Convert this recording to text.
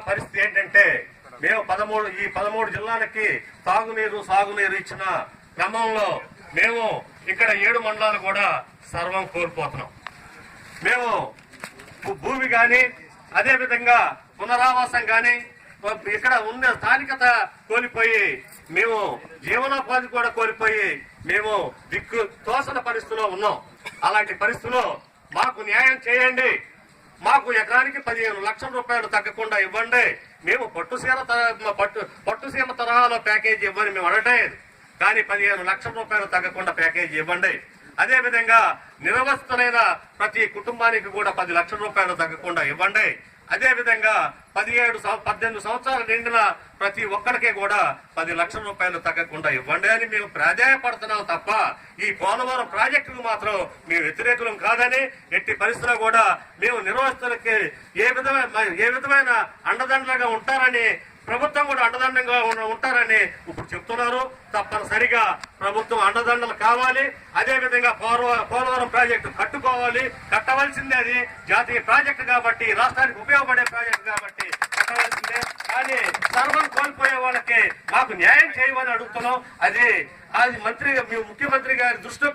పరిస్థితి ఏంటంటే మేము ఈ 13 జిల్లాలకి సాగునీరు ఇచ్చిన క్రమంలో మేము ఇక్కడ 7 మండలాలు కూడా సర్వం కోల్పోతున్నాం. మేము భూమి కానీ అదే విధంగా పునరావాసం కానీ ఇక్కడ ఉన్న స్థానికత కోల్పోయి మేము జీవనోపాధి కూడా కోల్పోయి మేము దిక్కు తోసన పరిస్థితిలో ఉన్నాం. అలాంటి పరిస్థితిలో మాకు న్యాయం చేయండి. మాకు ఎకరానికి 15 లక్షల రూపాయలు తగ్గకుండా ఇవ్వండి. మేము పట్టుసీమ తరహాలో ప్యాకేజీ ఇవ్వని మేము అడగలేదు, కానీ 15 లక్షల రూపాయలు తగ్గకుండా ప్యాకేజీ ఇవ్వండి. అదే విధంగా నిరవస్థలైన ప్రతి కుటుంబానికి కూడా 10 లక్షల రూపాయలు తగ్గకుండా ఇవ్వండి. అదే విధంగా 18 సంవత్సరాలు నిండిన ప్రతి ఒక్కరికి కూడా 10 లక్షల రూపాయలు తగ్గకుండా ఇవ్వండి అని మేము ప్రాధాన్యపడుతున్నాం తప్ప ఈ పోలవరం ప్రాజెక్టుకు మాత్రం మేము వ్యతిరేకులం కాదని, ఎట్టి పరిస్థితుల్లో కూడా మేము నిర్వాసితులకి ఏ విధమైన అండదండలుగా ఉంటారని, ప్రభుత్వం కూడా అండదండంగా ఉంటారని ఇప్పుడు చెప్తున్నారు. తప్పనిసరిగా ప్రభుత్వం అండదండలు కావాలి. అదే విధంగా పోలవరం ప్రాజెక్టు కట్టవలసిందే. అది జాతీయ ప్రాజెక్టు కాబట్టి, రాష్ట్రానికి ఉపయోగపడే ప్రాజెక్టు కాబట్టి కట్టవలసిందే. కానీ సర్వం కోల్పోయే వాళ్ళకి మాకు న్యాయం చేయమని అడుగుతున్నాం. అది ముఖ్యమంత్రి గారి దృష్టిలో